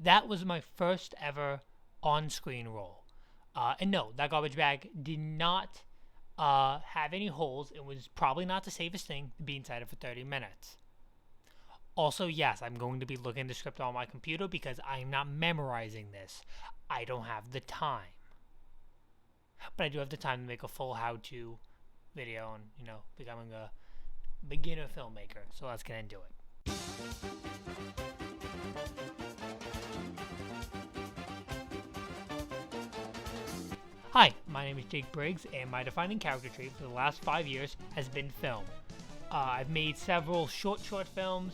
That was my first ever on-screen role. And no, that garbage bag did not have any holes. It was probably not the safest thing to be inside of for 30 minutes. Also, yes, I'm going to be looking at the script on my computer because I'm not memorizing this. I don't have the time. But I do have the time to make a full how-to video on, becoming a beginner filmmaker. So let's get into it. Hi, my name is Jake Briggs, and my defining character trait for the last 5 years has been film. I've made several short films,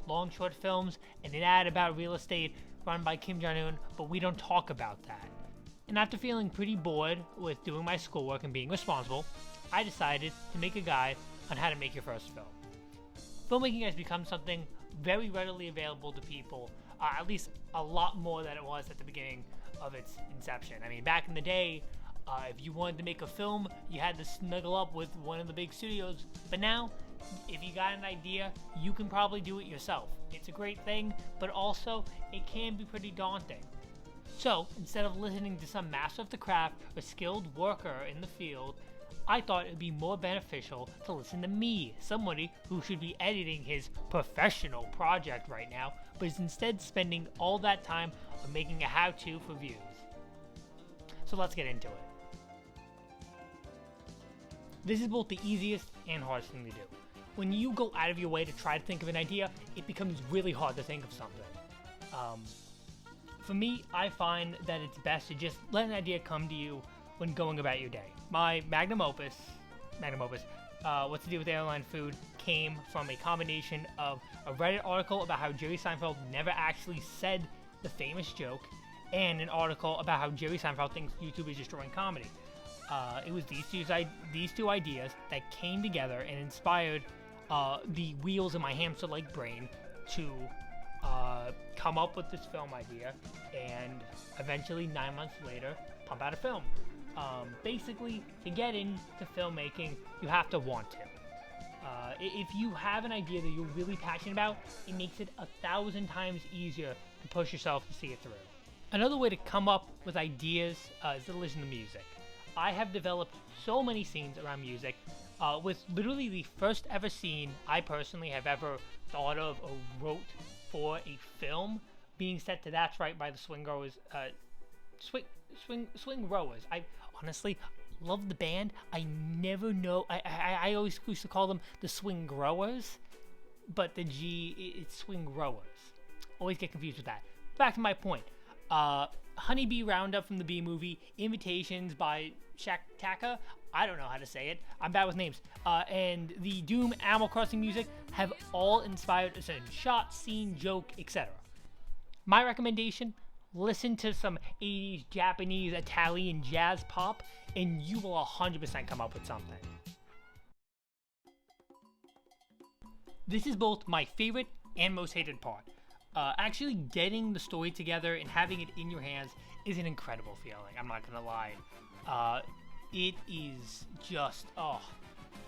long short films, and an ad about real estate run by Kim Jong-un, but we don't talk about that. And after feeling pretty bored with doing my schoolwork and being responsible, I decided to make a guide on how to make your first film. Filmmaking has become something very readily available to people, at least a lot more than it was at the beginning of its inception. I mean, back in the day, if you wanted to make a film, you had to snuggle up with one of the big studios. But now, if you got an idea, you can probably do it yourself. It's a great thing, but also it can be pretty daunting. So, instead of listening to some master of the craft or skilled worker in the field, I thought it would be more beneficial to listen to me, somebody who should be editing his professional project right now, but is instead spending all that time on making a how-to for views. So let's get into it. This is both the easiest and hardest thing to do. When you go out of your way to try to think of an idea, it becomes really hard to think of something. For me, I find that it's best to just let an idea come to you when going about your day. My magnum opus, What to Do with Airline Food, came from a combination of a Reddit article about how Jerry Seinfeld never actually said the famous joke, and an article about how Jerry Seinfeld thinks YouTube is destroying comedy. It was these two ideas that came together and inspired the wheels in my hamster-like brain to come up with this film idea, and eventually 9 months later pump out a film. Basically, to get into filmmaking, you have to want to. If you have an idea that you're really passionate about, it makes it 1,000 times easier to push yourself to see it through. Another way to come up with ideas is to listen to music. I have developed so many scenes around music, with literally the first ever scene I personally have ever thought of or wrote for a film being set to That's Right by the Swing Rowers. Swing Rowers. I honestly love the band. I never know. I always used to call them the Swing Growers, but the G, it's Swing Rowers. Always get confused with that. Back to my point. Honeybee Roundup from the Bee Movie, Invitations by Shaq Taka, I don't know how to say it, I'm bad with names, and the Doom Animal Crossing music have all inspired a certain shot, scene, joke, etc. My recommendation, listen to some 80s Japanese, Italian jazz pop, and you will 100% come up with something. This is both my favorite and most hated part. Actually getting the story together and having it in your hands is an incredible feeling, I'm not gonna lie. It is just,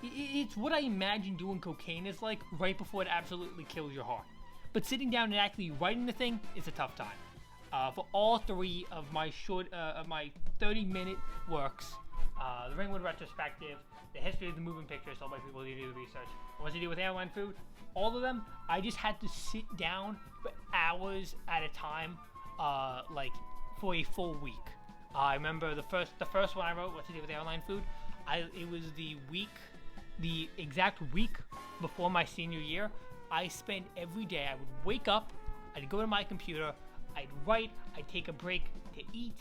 it's what I imagine doing cocaine is like right before it absolutely kills your heart. But sitting down and actually writing the thing is a tough time. For all three of my 30-minute works, the Ringwood Retrospective, the History of the Moving Pictures, told by people who do the research, What to Do with Airline Food, all of them, I just had to sit down for hours at a time, like for a full week. I remember the first one I wrote, What to Do with Airline Food, it was the exact week before my senior year. I spent every day, I would wake up, I'd go to my computer, I'd write, I'd take a break to eat,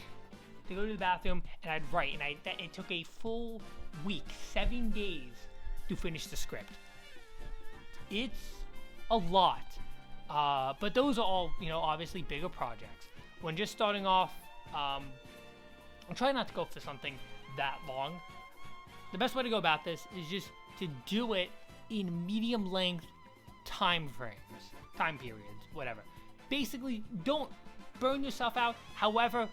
to go to the bathroom, and I'd write. And it took a full week, 7 days, to finish the script. It's a lot. But those are all, obviously bigger projects. When just starting off, I'm trying not to go for something that long. The best way to go about this is just to do it in medium length time periods, whatever. Basically, don't burn yourself out. However,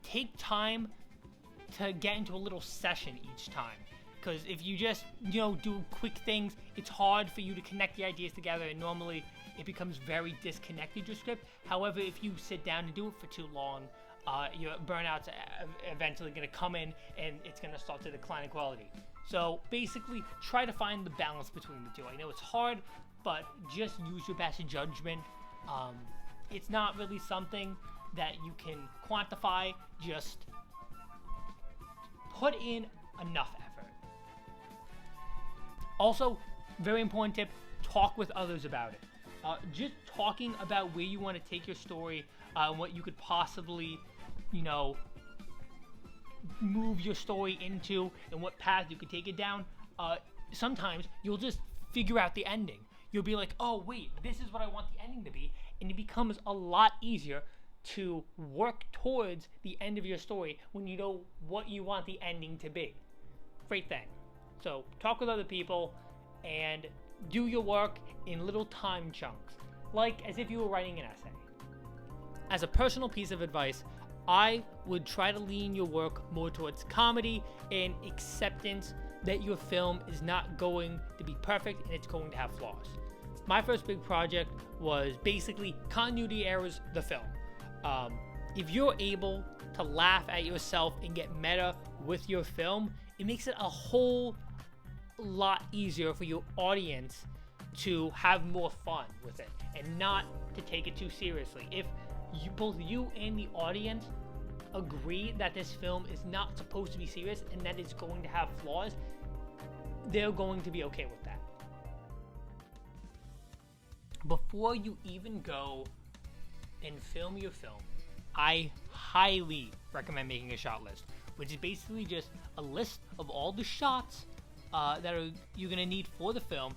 take time to get into a little session each time. Because if you just, do quick things, it's hard for you to connect the ideas together. And normally, it becomes very disconnected, your script. However, if you sit down and do it for too long, your burnout's eventually going to come in and it's going to start to decline in quality. So basically, try to find the balance between the two. I know it's hard, but just use your best judgment. It's not really something that you can quantify. Just put in enough effort. Also, very important tip, talk with others about it. Just talking about where you want to take your story, what you could possibly, move your story into, and what path you could take it down. Sometimes you'll just figure out the ending. You'll be like, oh wait, this is what I want the ending to be, and it becomes a lot easier to work towards the end of your story when you know what you want the ending to be. Great thing. So talk with other people and do your work in little time chunks, like as if you were writing an essay. As a personal piece of advice, I would try to lean your work more towards comedy and acceptance that your film is not going to be perfect and it's going to have flaws. My first big project was basically Continuity Errors, the film. If you're able to laugh at yourself and get meta with your film, it makes it a whole lot easier for your audience to have more fun with it and not to take it too seriously. If both you and the audience agree that this film is not supposed to be serious and that it's going to have flaws, they're going to be okay with that. Before you even go and film your film, I highly recommend making a shot list, which is basically just a list of all the shots you're going to need for the film.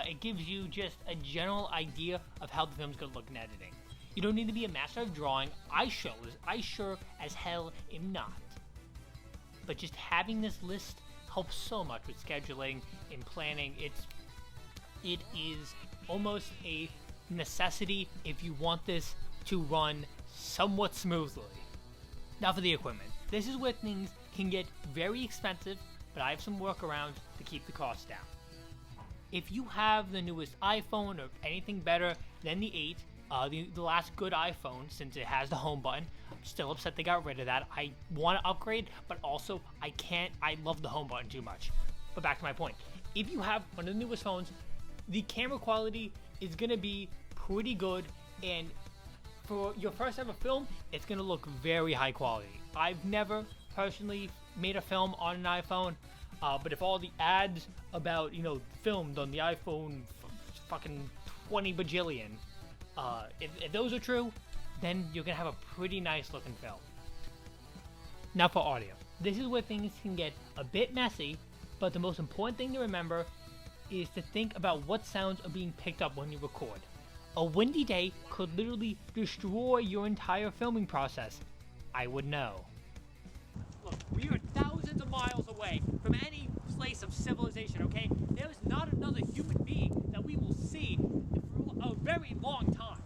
It gives you just a general idea of how the film's going to look in editing. You don't need to be a master of drawing. I sure as hell am not. But just having this list helps so much with scheduling and planning. It is almost a necessity if you want this to run somewhat smoothly. Now for the equipment. This is where things can get very expensive, but I have some workarounds to keep the costs down. If you have the newest iPhone or anything better than the 8, the last good iPhone, since it has the home button, I'm still upset they got rid of that. I want to upgrade, but also I love the home button too much. But back to my point. If you have one of the newest phones, the camera quality is going to be pretty good, and for your first ever film, it's going to look very high quality. I've never personally made a film on an iPhone, but if all the ads about, filmed on the iPhone fucking 20 bajillion, if those are true, then you're going to have a pretty nice looking film. Now for audio. This is where things can get a bit messy, but the most important thing to remember is to think about what sounds are being picked up when you record. A windy day could literally destroy your entire filming process. I would know. Look, we are thousands of miles away from any place of civilization, okay? There's not another human being that we will see for a very long time.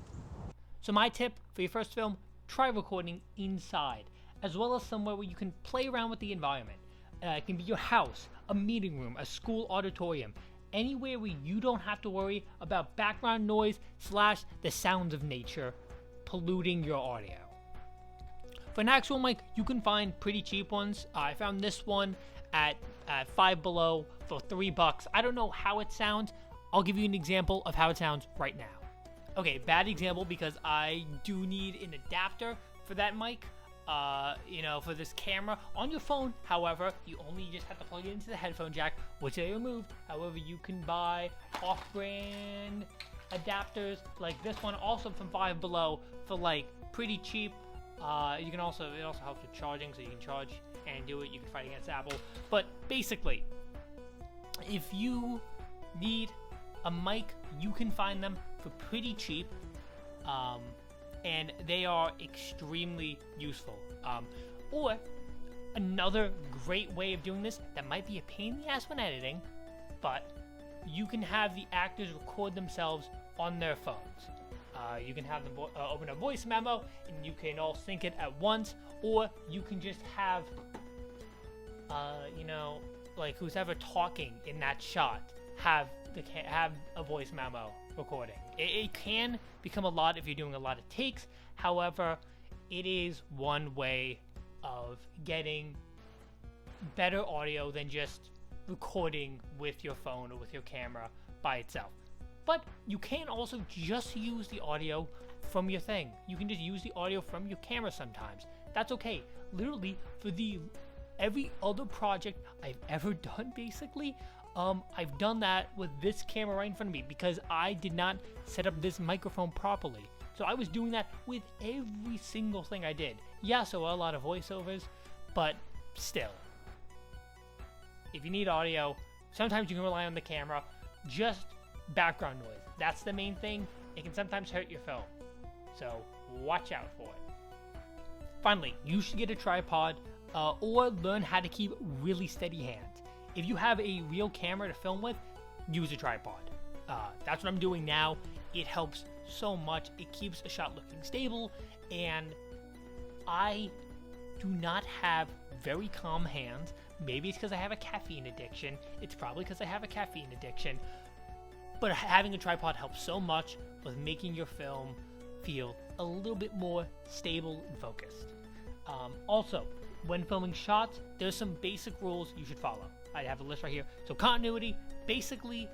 So my tip for your first film, try recording inside, as well as somewhere where you can play around with the environment. It can be your house, a meeting room, a school auditorium, anywhere where you don't have to worry about background noise / the sounds of nature polluting your audio. For an actual mic, you can find pretty cheap ones. I found this one at Five Below for $3. I don't know how it sounds. I'll give you an example of how it sounds right now. Okay, bad example because I do need an adapter for that mic. For this camera. On your phone, however, you only just have to plug it into the headphone jack, which they removed. However, you can buy off-brand adapters like this one, also from Five Below, for pretty cheap. It also helps with charging, so you can charge and do it. You can fight against Apple. But basically, if you need a mic, you can find them for pretty cheap. And they are extremely useful. Or another great way of doing this that might be a pain in the ass when editing, but you can have the actors record themselves on their phones. You can have them open a voice memo, and you can all sync it at once, or you can just have, who's ever talking in that shot have a voice memo recording. It can become a lot if you're doing a lot of takes. However, it is one way of getting better audio than just recording with your phone or with your camera by itself. But you can also just use the audio from your thing. You can just use the audio from your camera sometimes. That's okay. Literally, for every other project I've ever done, basically, I've done that with this camera right in front of me because I did not set up this microphone properly. So I was doing that with every single thing I did. Yeah, so a lot of voiceovers, but still. If you need audio, sometimes you can rely on the camera. Just background noise. That's the main thing. It can sometimes hurt your film. So watch out for it. Finally, you should get a tripod or learn how to keep really steady hands. If you have a real camera to film with, use a tripod. That's what I'm doing now. It helps so much. It keeps a shot looking stable, and I do not have very calm hands. Maybe it's because I have a caffeine addiction. It's probably because I have a caffeine addiction. But having a tripod helps so much with making your film feel a little bit more stable and focused. Also, when filming shots, there's some basic rules you should follow. I have a list right here. So continuity, basically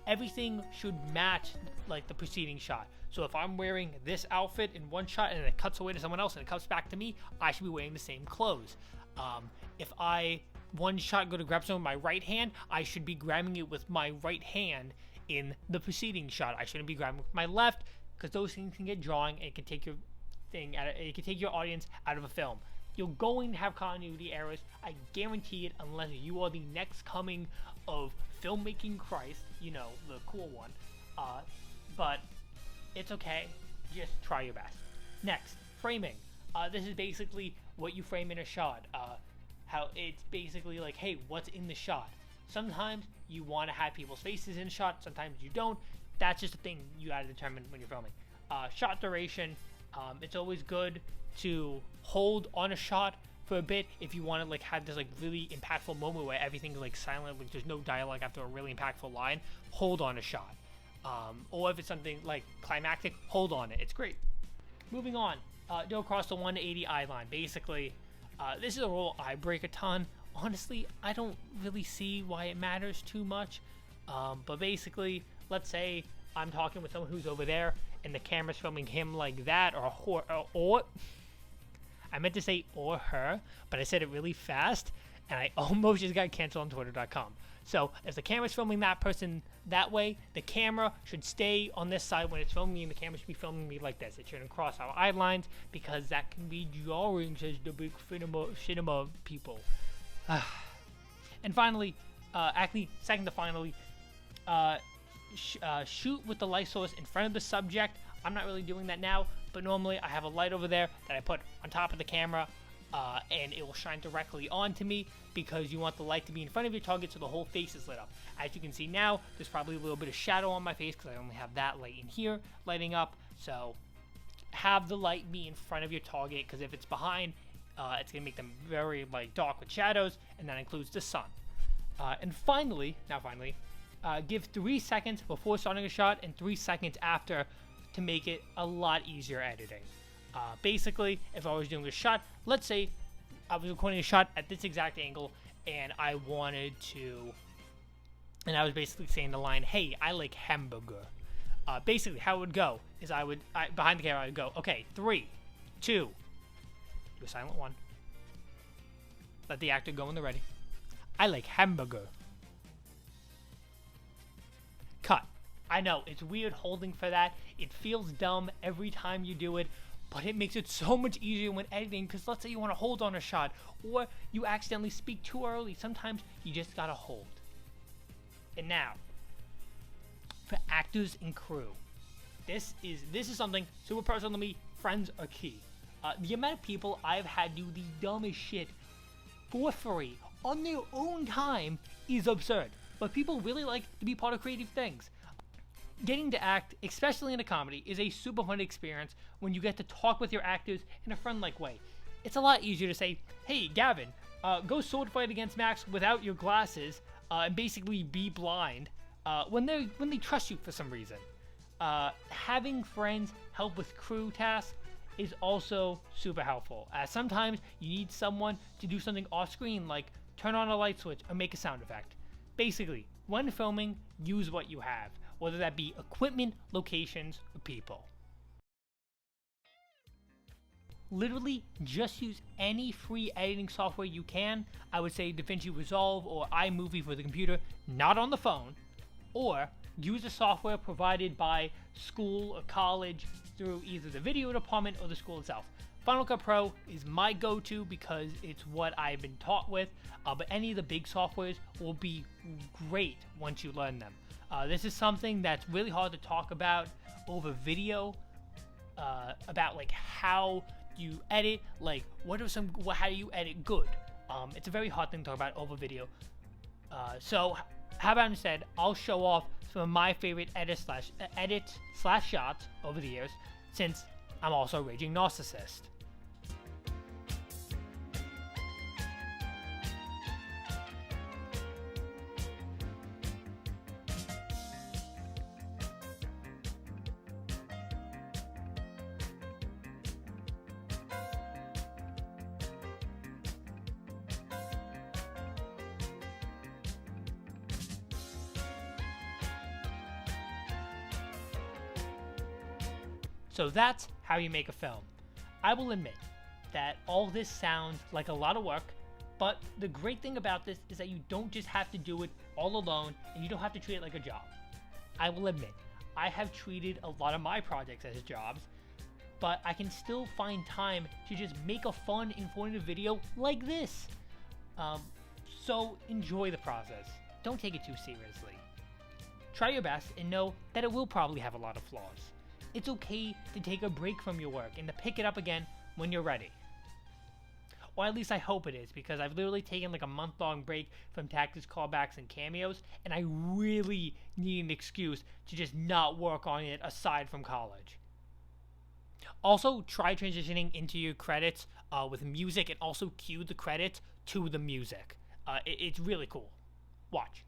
everything should match like the preceding shot. So if I'm wearing this outfit in one shot and it cuts away to someone else and it comes back to me, I should be wearing the same clothes. If I one shot go to grab something with my right hand, I should be grabbing it with my right hand in the preceding shot. I shouldn't be grabbing with my left because those things can get drawing and it can take your it can take your audience out of a film. You're going to have continuity errors, I guarantee it, unless you are the next coming of filmmaking Christ, you know, the cool one. But it's okay, just try your best. Next, framing. This is basically what you frame in a shot. How it's basically like, hey, what's in the shot? Sometimes you want to have people's faces in a shot, sometimes you don't. That's just a thing you gotta determine when you're filming. Shot duration. It's always good to hold on a shot for a bit if you want to like have this like really impactful moment where everything's like silent, like there's no dialogue after a really impactful line. Hold on a shot. Or if it's something like climactic, hold on it. It's great. Moving on. Go across the 180 eye line. Basically, this is a rule I break a ton. Honestly, I don't really see why it matters too much. But basically, let's say I'm talking with someone who's over there and the camera's filming him like that, or I meant to say or her, but I said it really fast and I almost just got canceled on twitter.com. So if the camera's filming that person that way, the camera should stay on this side when it's filming me, and the camera should be filming me like this. It shouldn't cross our eye lines because that can be jarring, says the big cinema people. And finally, second to finally, shoot with the light source in front of the subject. I'm not really doing that now, but normally I have a light over there that I put on top of the camera, and it will shine directly onto me because you want the light to be in front of your target so the whole face is lit up. As you can see now, there's probably a little bit of shadow on my face because I only have that light in here lighting up. So have the light be in front of your target, because if it's behind, it's going to make them very like dark with shadows, and that includes the sun. And finally, give 3 seconds before starting a shot and 3 seconds after to make it a lot easier editing. Basically, if I was doing a shot, let's say I was recording a shot at this exact angle and I was basically saying the line, hey, I like hamburger. Basically, how it would go is behind the camera, I would go, okay, 3, 2, do a silent 1. Let the actor go when they're ready. I like hamburger. Cut. I know, it's weird holding for that. It feels dumb every time you do it, but it makes it so much easier when editing, because let's say you want to hold on a shot, or you accidentally speak too early. Sometimes you just gotta hold. And now, for actors and crew, this is something super personal to me. Friends are key. The amount of people I've had do the dumbest shit for free on their own time is absurd. But people really like to be part of creative things. Getting to act, especially in a comedy, is a super fun experience when you get to talk with your actors in a friend-like way. It's a lot easier to say, hey, Gavin, go sword fight against Max without your glasses and basically be blind when they trust you for some reason. Having friends help with crew tasks is also super helpful, as sometimes you need someone to do something off screen like turn on a light switch or make a sound effect. Basically, when filming, use what you have, whether that be equipment, locations, or people. Literally, just use any free editing software you can. I would say DaVinci Resolve or iMovie for the computer, not on the phone, or use a software provided by school or college through either the video department or the school itself. Final Cut Pro is my go-to because it's what I've been taught with, but any of the big softwares will be great once you learn them. This is something that's really hard to talk about over video, about like how you edit, like how do you edit good. It's a very hard thing to talk about over video. So how about instead, I'll show off some of my favorite edit slash shots over the years, since I'm also a raging narcissist. So that's how you make a film. I will admit that all this sounds like a lot of work, but the great thing about this is that you don't just have to do it all alone, and you don't have to treat it like a job. I will admit, I have treated a lot of my projects as jobs, but I can still find time to just make a fun, informative video like this. So enjoy the process. Don't take it too seriously. Try your best and know that it will probably have a lot of flaws. It's okay to take a break from your work and to pick it up again when you're ready. Or at least I hope it is, because I've literally taken like a month-long break from tactics, callbacks, and cameos, and I really need an excuse to just not work on it aside from college. Also, try transitioning into your credits with music, and also cue the credits to the music. It's really cool. Watch.